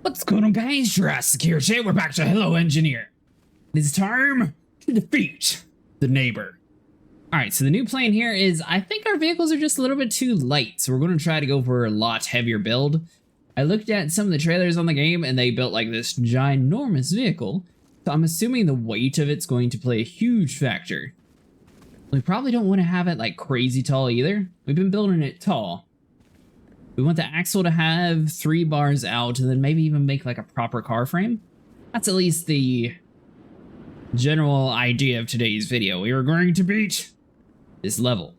What's going on, guys? Jurassic here. Today we're back to Hello Engineer. It's time to defeat the neighbor. Alright, so the new plan here is I think our vehicles are just a little bit too light, so we're going to try to go for a lot heavier build. I looked at some of the trailers on the game and they built like this ginormous vehicle, so I'm assuming the weight of it's going to play a huge factor. We probably don't want to have it like crazy tall either. We've been building it tall. We want the axle to have 3 bars out and then maybe even make like a proper car frame. That's at least the general idea of today's video. We are going to beat this level.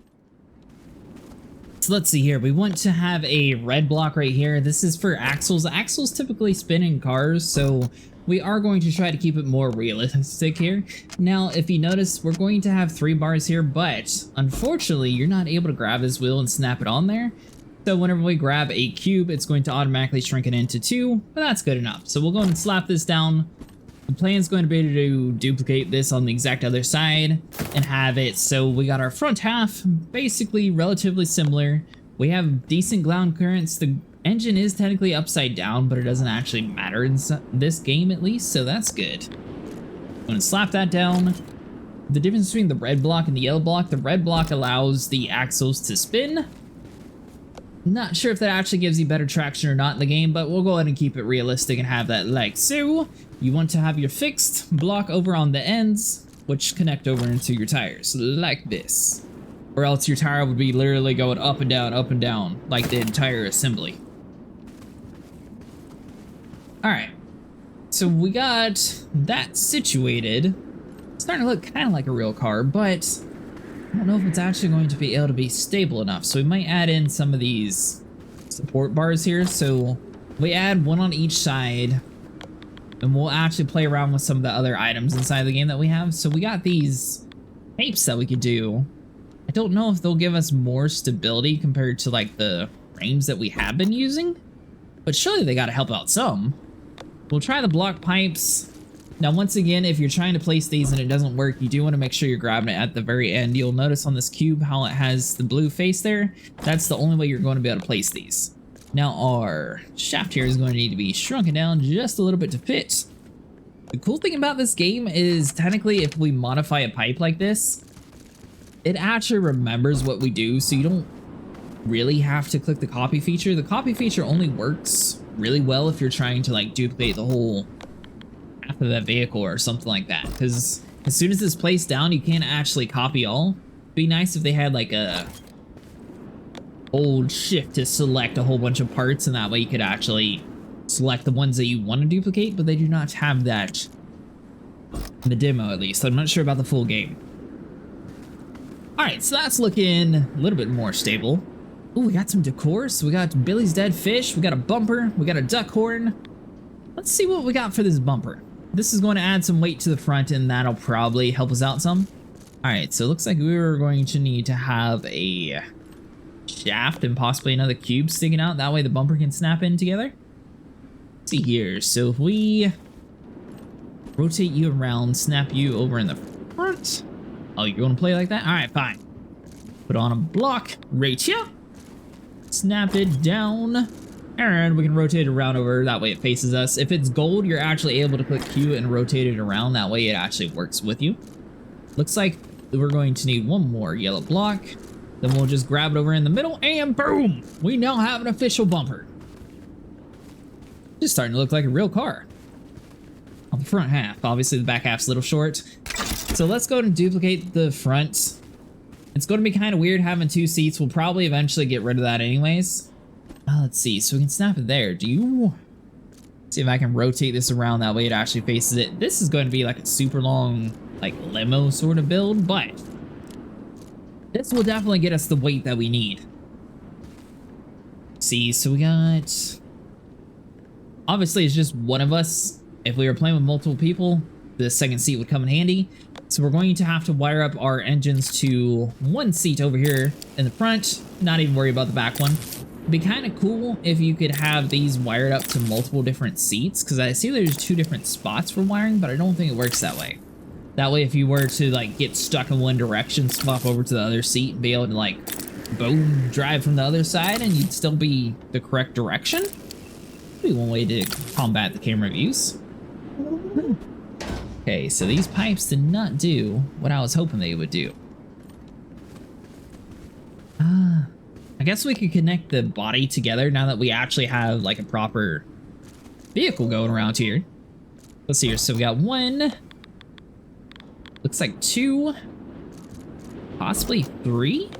So let's see here. We want to have a red block right here. This is for axles. Axles typically spin in cars, so we are going to try to keep it more realistic here. Now, if you notice, we're going to have 3 bars here, but unfortunately, you're not able to grab this wheel and snap it on there. So whenever we grab a cube, it's going to automatically shrink it into 2, but that's good enough. So we'll go and slap this down. The plan is going to be to duplicate this on the exact other side and have it so we got our front half basically relatively similar. We have decent ground clearance. The engine is technically upside down, but it doesn't actually matter in this game at least, so that's good. I'm going to slap that down. The difference between the red block and the yellow block, the red block allows the axles to spin. Not sure if that actually gives you better traction or not in the game, but we'll go ahead and keep it realistic and have that like so. You want to have your fixed block over on the ends, which connect over into your tires, like this. Or else your tire would be literally going up and down, like the entire assembly. Alright, so we got that situated. It's starting to look kind of like a real car, but I don't know if it's actually going to be able to be stable enough, so we might add in some of these support bars here. So we add 1 on each side, and we'll actually play around with some of the other items inside the game that we have. So we got these tapes that we could do. I don't know if they'll give us more stability compared to like the frames that we have been using, but surely they got to help out some. We'll try the block pipes. Now, once again, if you're trying to place these and it doesn't work, you do want to make sure you're grabbing it at the very end. You'll notice on this cube how it has the blue face there. That's the only way you're going to be able to place these. Now, our shaft here is going to need to be shrunken down just a little bit to fit. The cool thing about this game is technically if we modify a pipe like this, it actually remembers what we do, so you don't really have to click the copy feature. The copy feature only works really well if you're trying to like duplicate the whole of that vehicle or something like that, because as soon as it's placed down you can't actually copy all. It'd be nice if they had like a old shift to select a whole bunch of parts, and that way you could actually select the ones that you want to duplicate, but they do not have that in the demo, at least. I'm not sure about the full game. Alright, so that's looking a little bit more stable. Ooh, we got some decor. So we got Billy's dead fish, we got a bumper, we got a duck horn. Let's see what we got for this bumper. This is going to add some weight to the front, and that'll probably help us out some. Alright, so it looks like we're going to need to have a shaft and possibly another cube sticking out. That way the bumper can snap in together. Let's see here. So if we rotate you around, snap you over in the front. Oh, you want to play like that? Alright, fine. Put on a block right here. Snap it down. And we can rotate it around over, that way it faces us. If it's gold, you're actually able to click Q and rotate it around, that way it actually works with you. Looks like we're going to need 1 more yellow block. Then we'll just grab it over in the middle, and boom! We now have an official bumper. Just starting to look like a real car. On the front half, obviously the back half's a little short. So let's go and duplicate the front. It's going to be kind of weird having 2 seats. We'll probably eventually get rid of that anyways. Let's see, so we can snap it there. See if I can rotate this around, that way it actually faces it. This is going to be like a super long, like limo sort of build, but this will definitely get us the weight that we need. See, so we got, obviously it's just one of us. If we were playing with multiple people, the second seat would come in handy. So we're going to have to wire up our engines to 1 seat over here in the front, not even worry about the back one. It'd be kind of cool if you could have these wired up to multiple different seats, because I see there's 2 different spots for wiring, but I don't think it works that way. That way if you were to like get stuck in one direction, swap over to the other seat and be able to like boom drive from the other side, and you'd still be the correct direction. Be one way to combat the camera views. Okay, so these pipes did not do what I was hoping they would do. I guess we could connect the body together now that we actually have like a proper vehicle going around here. Let's see here. So we got one. Looks like two. Possibly three?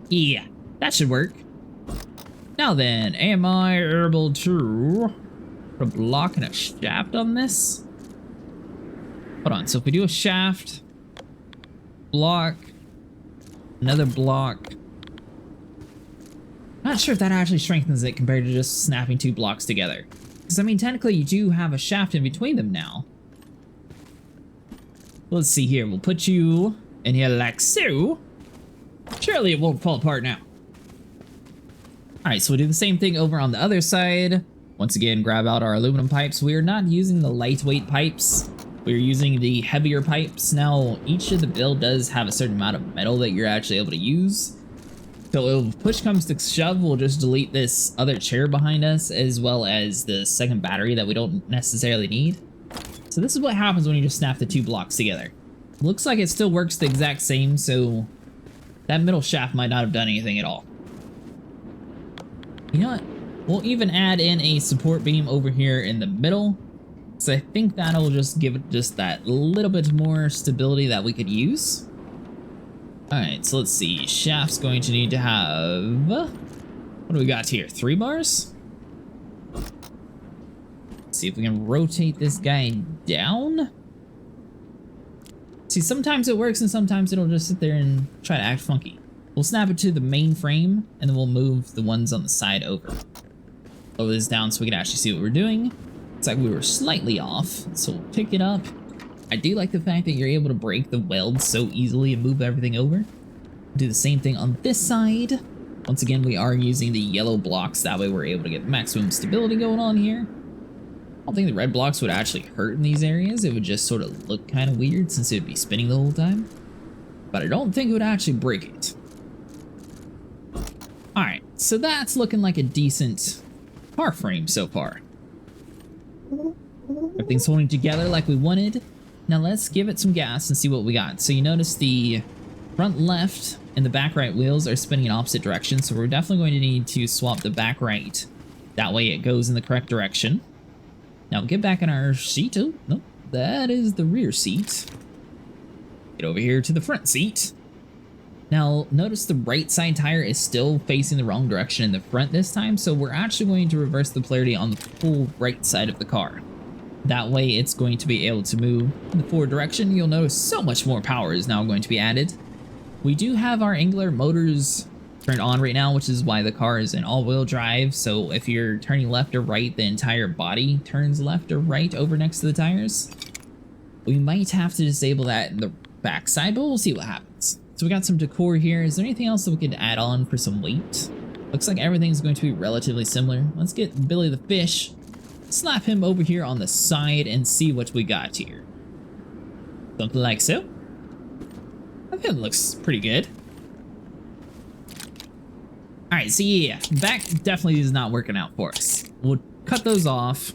Yeah, that should work. Now then, am I able to put a block and a shaft on this? Hold on, so if we do a shaft, block, another block. Not sure if that actually strengthens it compared to just snapping two blocks together. Because, I mean, technically you do have a shaft in between them now. Let's see here, we'll put you in here like so. Surely it won't fall apart now. Alright, so we'll do the same thing over on the other side. Once again, grab out our aluminum pipes. We are not using the lightweight pipes. We're using the heavier pipes. Now, each of the build does have a certain amount of metal that you're actually able to use. So if push comes to shove, we'll just delete this other chair behind us, as well as the second battery that we don't necessarily need. So this is what happens when you just snap the two blocks together. Looks like it still works the exact same, so that middle shaft might not have done anything at all. You know what? We'll even add in a support beam over here in the middle. So I think that'll just give it just that little bit more stability that we could use. Alright, so let's see. Shaft's going to need to have... What do we got here? 3 bars? Let's see if we can rotate this guy down. See, sometimes it works and sometimes it'll just sit there and try to act funky. We'll snap it to the main frame and then we'll move the ones on the side over. Lower this down so we can actually see what we're doing. It's like we were slightly off, so we'll pick it up. I do like the fact that you're able to break the weld so easily and move everything over. Do the same thing on this side. Once again, we are using the yellow blocks, that way we're able to get maximum stability going on here. I don't think the red blocks would actually hurt in these areas. It would just sort of look kind of weird since it would be spinning the whole time. But I don't think it would actually break it. Alright, so that's looking like a decent car frame so far. Everything's holding together like we wanted. Now let's give it some gas and see what we got. So you notice the front left and the back right wheels are spinning in opposite directions, so we're definitely going to need to swap the back right. That way it goes in the correct direction. Now get back in our seat. Oh, no, that is the rear seat. Get over here to the front seat. Now notice the right side tire is still facing the wrong direction in the front this time, so we're actually going to reverse the polarity on the full right side of the car. That way it's going to be able to move in the forward direction. You'll notice so much more power is now going to be added. We do have our angular motors turned on right now, which is why the car is in all-wheel drive. So if you're turning left or right, the entire body turns left or right over next to the tires. We might have to disable that in the back side, but we'll see what happens. So we got some decor here. Is there anything else that we could add on for some weight? Looks like everything's going to be relatively similar. Let's get Billy the Fish. Slap him over here on the side and see what we got here. Something like so. I think it looks pretty good. Alright, so yeah, back definitely is not working out for us. We'll cut those off.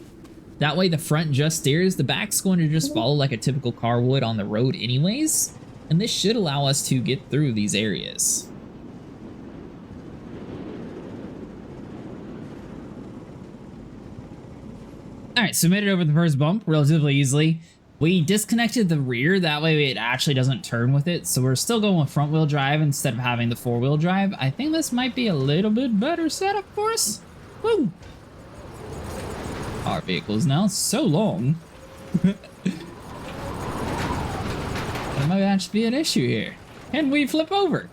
That way the front just steers. The back's going to just follow like a typical car would on the road anyways. And this should allow us to get through these areas. Alright, so made it over the first bump relatively easily. We disconnected the rear, that way it actually doesn't turn with it, so we're still going with front wheel drive instead of having the 4-wheel drive. I think this might be a little bit better setup for us. Woo! Our vehicle is now so long. There might actually be an issue here. Can we flip over?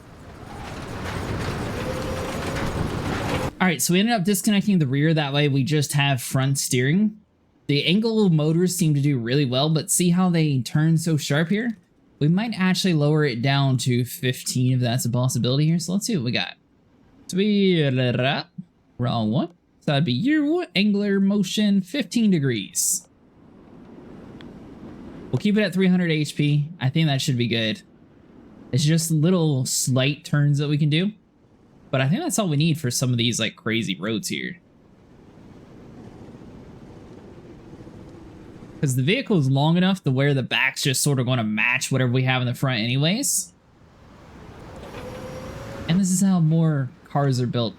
Alright, so we ended up disconnecting the rear, that way we just have front steering. The angle motors seem to do really well, but see how they turn so sharp here? We might actually lower it down to 15 if that's a possibility here. So let's see what we got. Wrong one. So that'd be you, angular motion, 15 degrees. We'll keep it at 300 HP. I think that should be good. It's just little slight turns that we can do. But I think that's all we need for some of these like crazy roads here. Because the vehicle is long enough to where the back's just sort of going to match whatever we have in the front anyways. And this is how more cars are built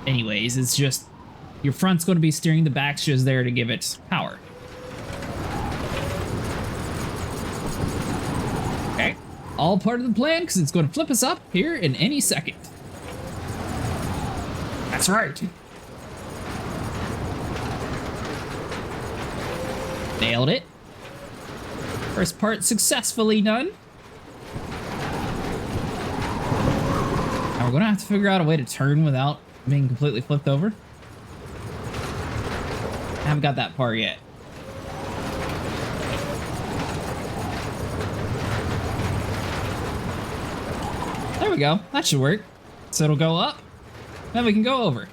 anyways. It's just your front's going to be steering, the back's just there to give it power. Okay. All part of the plan because it's going to flip us up here in any second. That's right. Nailed it. First part successfully done. Now we're gonna have to figure out a way to turn without being completely flipped over. I haven't got that far yet. There we go. That should work. So it'll go up. Then we can go over.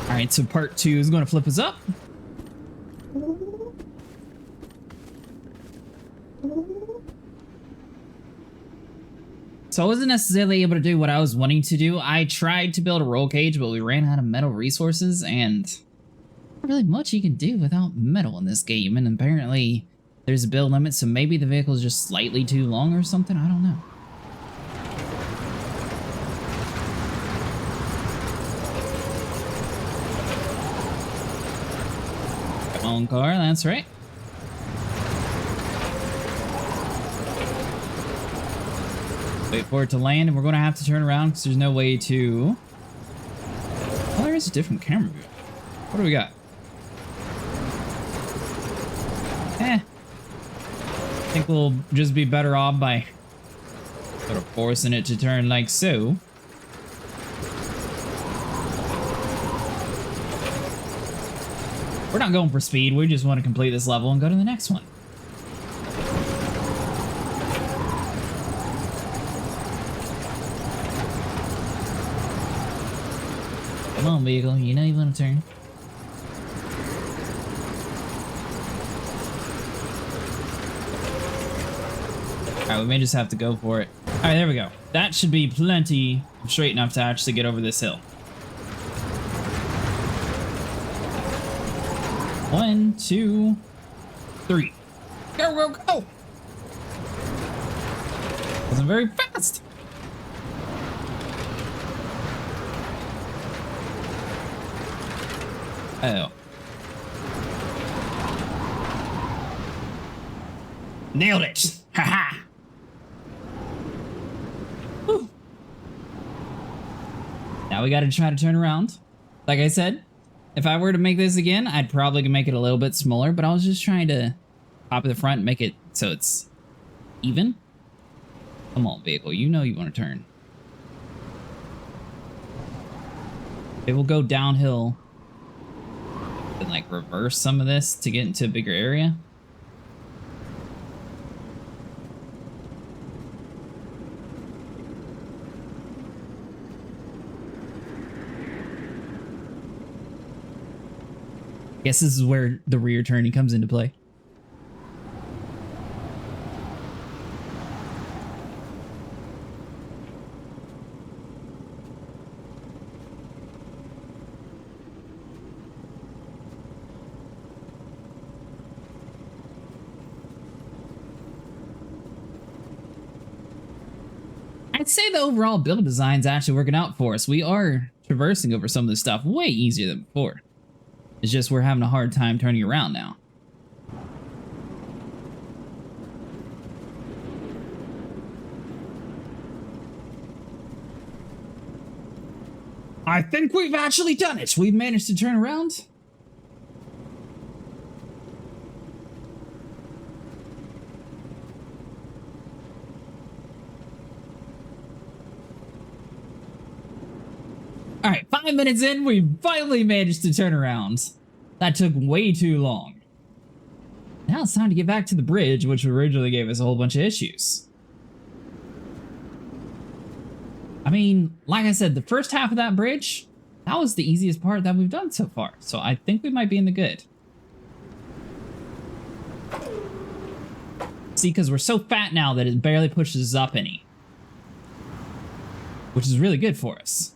Alright, so part 2 is going to flip us up. So I wasn't necessarily able to do what I was wanting to do. I tried to build a roll cage, but we ran out of metal resources, and not really much you can do without metal in this game. And apparently there's a build limit, so maybe the vehicle is just slightly too long or something. I don't know. Come on, car, that's right. Wait for it to land, and we're going to have to turn around because there's no way to... Oh, there is a different camera view. What do we got? I think we'll just be better off by sort of forcing it to turn like so. We're not going for speed, we just want to complete this level and go to the next one. Come on, vehicle, you know you want to turn. Alright, we may just have to go for it. Alright, there we go. That should be plenty straight enough to actually get over this hill. 1, 2, 3. Go, go, go! Wasn't very fast. Oh. Nailed it! Haha! Now we gotta try to turn around. Like I said, if I were to make this again, I'd probably make it a little bit smaller, but I was just trying to pop at the front and make it so it's even. Come on, vehicle, you know you want to turn. It will go downhill and like reverse some of this to get into a bigger area. Guess this is where the rear turning comes into play. I'd say the overall build design's actually working out for us. We are traversing over some of this stuff way easier than before. It's just we're having a hard time turning around now. I think we've actually done it. We've managed to turn around. Alright, 5 minutes in, we finally managed to turn around. That took way too long. Now it's time to get back to the bridge, which originally gave us a whole bunch of issues. I mean, like I said, the first half of that bridge, that was the easiest part that we've done so far. So I think we might be in the good. See, because we're so fat now that it barely pushes us up any. which is really good for us.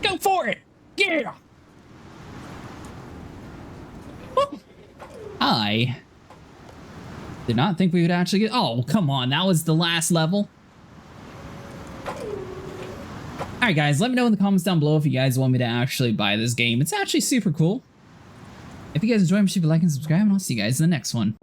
Go for it! Yeah! Woo. I did not think we would actually get... Oh, come on. That was the last level. Alright, guys. Let me know in the comments down below if you guys want me to actually buy this game. It's actually super cool. If you guys enjoy, make sure you like and subscribe, and I'll see you guys in the next one.